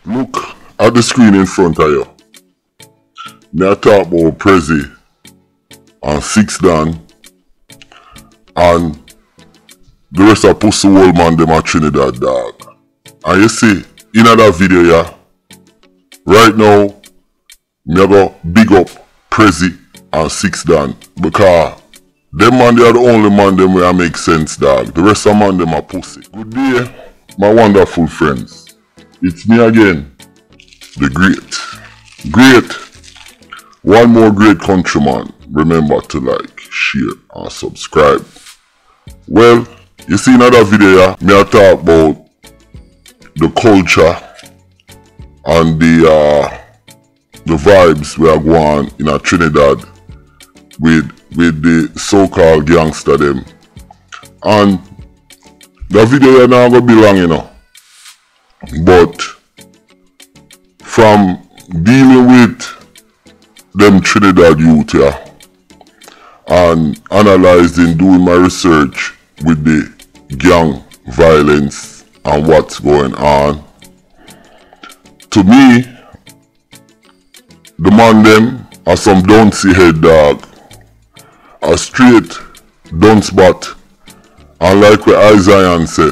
Look at the screen in front of you. Me I talk about Prezi and Six Dan and the rest of pussy old man them at Trinidad, dog. And you see, in that video, yeah, right now, me I go big up Prezi and Six Dan because them man they are the only man them where I make sense, dog. The rest of man them are pussy. Good day, my wonderful friends. It's me again, the great, one more great countryman. Remember to like, share and subscribe. Well, you see another video here, me I talk about the culture and the vibes we are going in a Trinidad with the so-called gangster them. And the video here now gonna be long, you know. But from dealing with them Trinidad youth here and analyzing, doing my research with the gang violence and what's going on, to me, the man them are some Duncey head, dog. A straight dunce bat. And like what Isaiah say,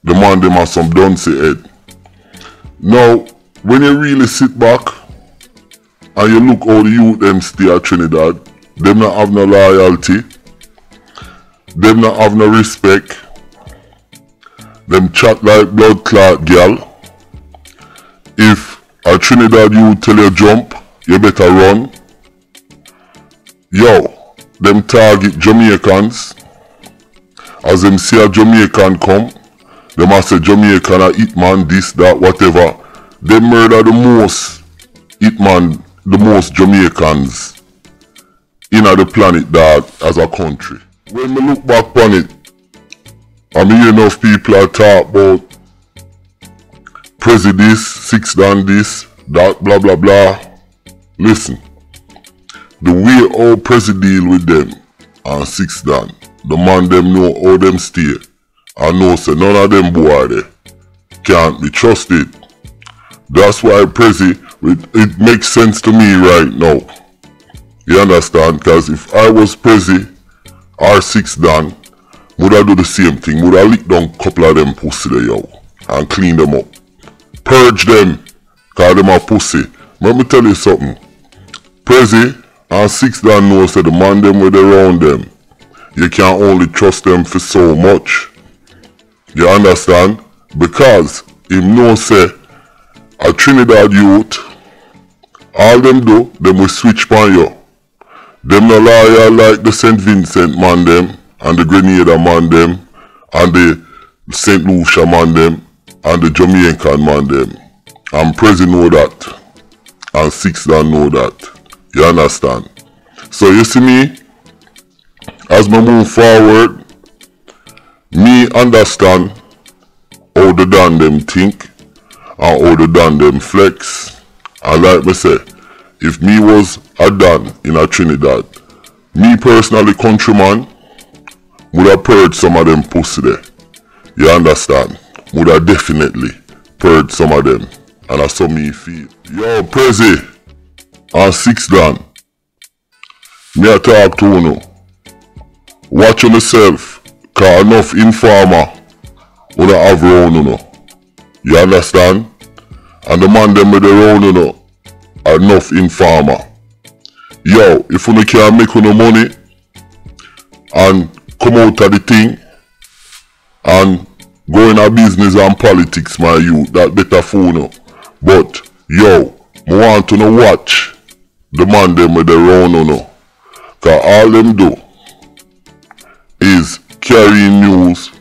the man them are some Duncey head. Now, when you really sit back and you look how the youth them stay at Trinidad, them not have no loyalty, them not have no respect, them chat like blood clot girl. If a Trinidad youth tell you jump, you better run. Yo, them target Jamaicans. As them see a Jamaican come, them must say Jamaican a hitman, this, that, whatever. They murder the most hitman, the most Jamaicans in the planet, dog, as a country. When we look back on it, I mean enough people are talk about Prezi this, Six Dan this, that, blah blah blah. Listen, the way how Prezi deal with them and Six Dan, the man them know how them stay. I know say none of them boy there can't be trusted. That's why Prezi, it makes sense to me right now. You understand? Because if I was Prezi or Six Dan, would I do the same thing? Would I lick down a couple of them pussy there, yo, and clean them up? Purge them, cause them are pussy. Let me tell you something. Prezi and Six Dan know say the man them with around them, you can only trust them for so much. You understand? Because him know say a Trinidad youth, all them do, them will switch on you. Them no loyal like the St. Vincent man them, and the Grenada man them, and the St. Lucia man them, and the Jamaican man them. And Prezi know that. And Six Dan know that. You understand? So you see me, as me move forward, me understand how the Dan them think and how the Dan them flex. And like me say, if me was a Dan in a Trinidad, me personally countryman, would have purged some of them pussy there. You understand? Would have definitely purged some of them. And that's how me feel. Yo, Prezi and Six Dan, me a talk to you. Watch on yourself, cause enough informer you have round you know. You understand? And the man them with the round you know, enough informer. Yo, if you can't make no money and come out of the thing and go in a business and politics, my youth, that better for you. But yo, I want to know watch the man them with the round you know. Cause all them do is carrying news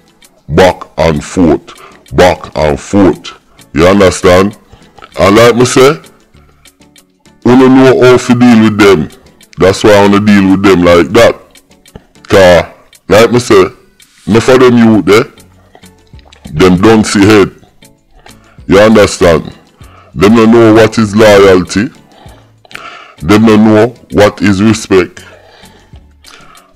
back and forth. You understand? And like me say, you don't know how to deal with them. That's why I want to deal with them like that. Cause, like me say, enough of them youth there, them don't see head. You understand? Them don't know what is loyalty. Them don't know what is respect.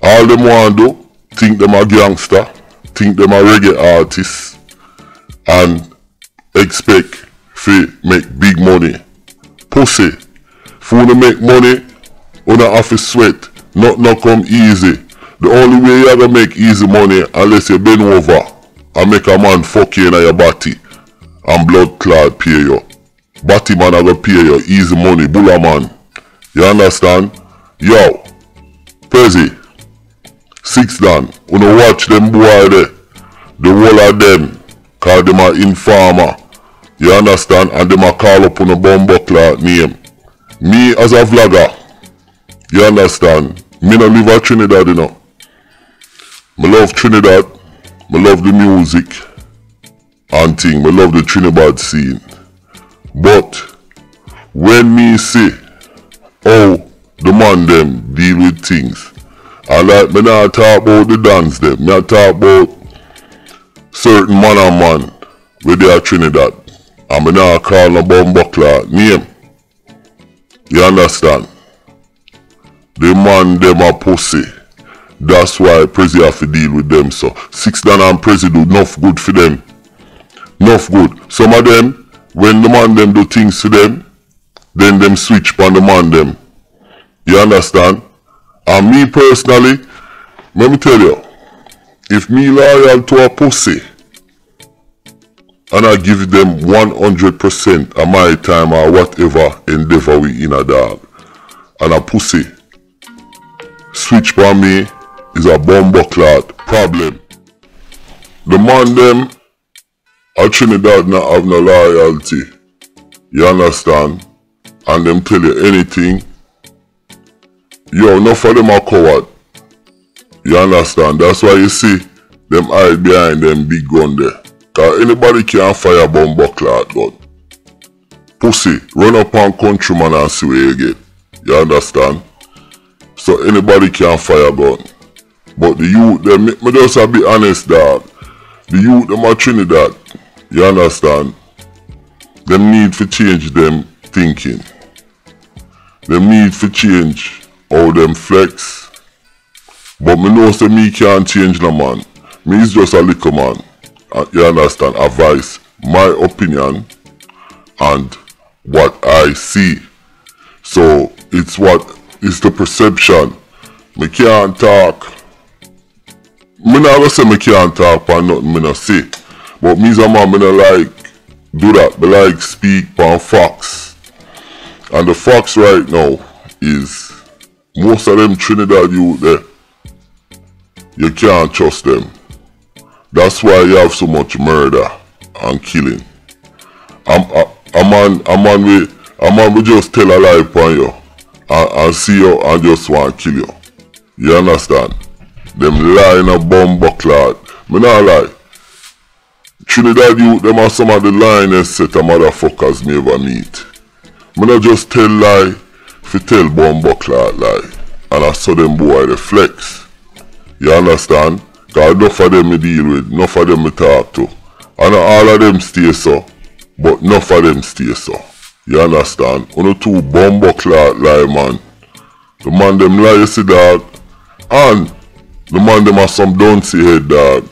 All them want to do, think them a gangster, think them a reggae artist, and expect fi make big money. Pussy. If you wanna make money, you don't have to sweat. Not come easy. The only way you gonna make easy money unless you bend over and make a man fuck you in your body and blood clot pay you. Body man a gonna pay you easy money, bulla man. You understand? Yo, Prezi, 6 Dan, you know watch them boy there. The whole of them, cause them are informer. You understand? And them a call up on a bomber clot name. Me as a vlogger, you understand? Me no live at Trinidad, you know. Me love Trinidad, me love the music and thing, me love the Trinibad scene. But when me see how the man them deal with things, I like me not talk about the dance them, me talk about certain man and man where they are Trinidad. And me not call no bumbuckler name. You understand? The man them a pussy. That's why Prezi have to deal with them. So 6 Dan and Prezi do enough good for them. Enough good. Some of them, when the man them do things to them, then them switch on the man them. You understand? And me personally, let me tell you, if me loyal to a pussy, and I give them 100% of my time or whatever endeavor we in a dog, and a pussy switch on me, is a bumbuckler problem. The man them at Trinidad not have no loyalty. You understand? And them tell you anything. Yo, enough of them are coward. You understand? That's why you see them hide behind them big gun there. Cause anybody can fire bumbuckler gun. Pussy, run up on countryman and see where you get. You understand? So anybody can fire gun. But the youth, them, me just a be honest, dog. The youth, them are Trinidad. You understand? Them need to change them thinking. Them need to change how them flex. But me know say me can't change no man. Me is just a little man. You understand? Advice, my opinion, and what I see. So it's what is the perception. Me can't talk. Me not gonna say me can't talk for nothing me not say. But me as a man, me not like do that. Me like speak on facts. And the facts right now is most of them Trinidad youth there, you can't trust them. That's why you have so much murder and killing. A man will just tell a lie upon you and see you and just want to kill you. You understand? Them lying a bumbuckler. Me not lie. Trinidad youth, them are some of the lyingest set of motherfuckers me ever meet. Me not just tell lie, fi tell bumbuckler lie. And I saw them boy they flex. You understand? Cause enough of them me deal with, enough of them me talk to. And all of them stay so, but enough of them stay so. You understand? Only 2 bumbuckler lie man. The man them lie you see dog. And the man them have some Duncey head dog.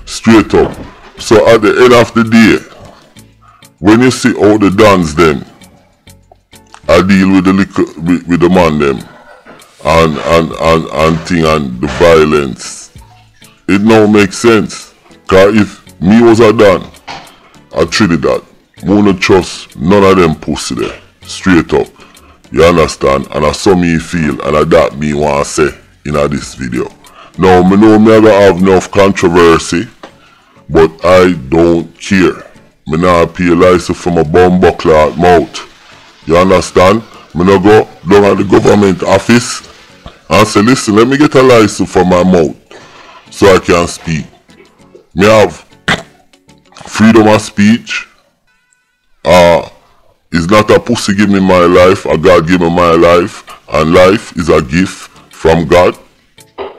Straight up. So at the end of the day, when you see how the dance them, I deal with the man them and thing and the violence. It now makes sense. Cause if me was a Dan at Trinidad, I wouldn't trust none of them pussy there. Straight up. You understand? And I saw me feel and I that me want to say in this video. Now me know me gonna have enough controversy, but I don't care. Me not pay license from a bumbuckler mouth. You understand? Me not go down at the government office and say, listen, let me get a license for my mouth so I can speak. Me have freedom of speech. It's not a pussy give me my life, a God give me my life, and life is a gift from God.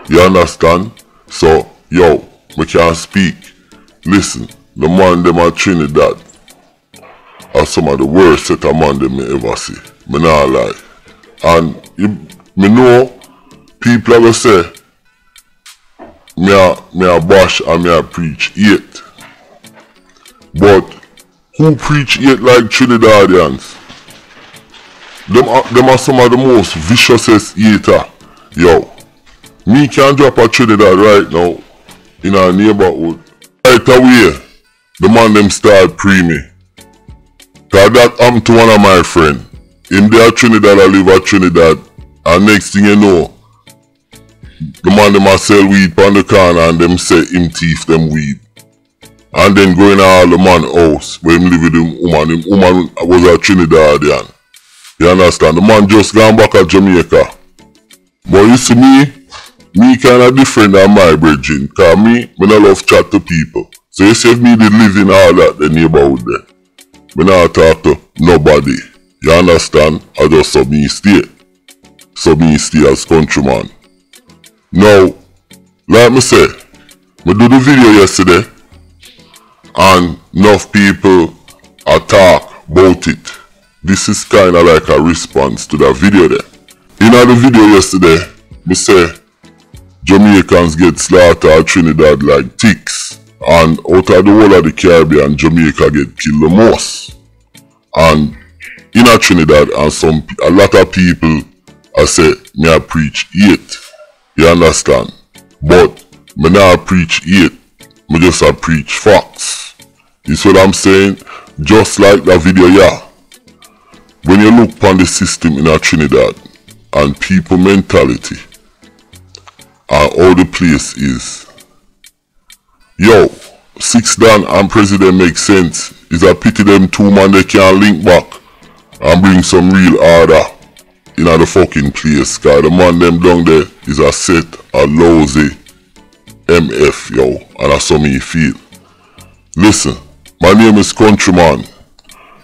You understand? So, yo, me can't speak. Listen, the man them at Trinidad are some of the worst set of man them me ever see. Me not lie. And me know people are gonna say me a bash and me a preach hate. But who preach hate like Trinidadians. Them are some of the most viciousest hater. Yo, me can drop a Trinidad right now in our neighborhood. Right away, the man them start pre me. Cause that happened to one of my friend. Him there Trinidad, I live at Trinidad. And next thing you know, the man them a sell weed on the corner and them say him thief them weed. And then going to all the man house where him live with him woman. Him woman was a Trinidadian. You understand? The man just gone back at Jamaica. But you see me kinda different than my brethren. Cause me not love chat to people. So you see if me did live in all that the neighborhood there. Me not talk to nobody. You understand? I just sub me stay. Sub me stay as countryman. Now, like me say, me do the video yesterday and enough people talk about it. This is kinda like a response to that video there. In the video yesterday, me say Jamaicans get slaughtered at Trinidad like ticks. And out of the whole of the Caribbean, Jamaica get killed the most. And in Trinidad and a lot of people I say me I preach hate. You understand? But me not preach hate. Me just I preach facts. You see what I'm saying? Just like that video yeah. When you look upon the system in Trinidad and people mentality and how the place is. Yo, 6 Dan and President make sense. It's a pity them two man they can't link back and bring some real order in the fucking place. Cause the man them down there is a set a lousy MF yo, and that's how me feel. Listen, my name is Countryman.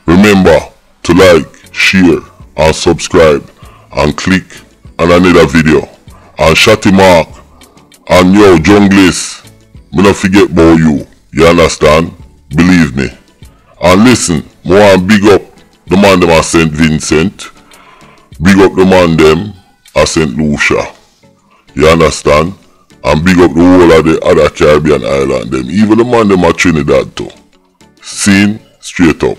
Remember to like, share and subscribe and click on another video. And Shotty Mark and yo Junglist, me not forget about you. You understand? Believe me. And listen, more and big up the man them at St. Vincent. Big up the man them at St. Lucia. You understand? And big up the whole of the other Caribbean island them. Even the man them at Trinidad too. Seen straight up.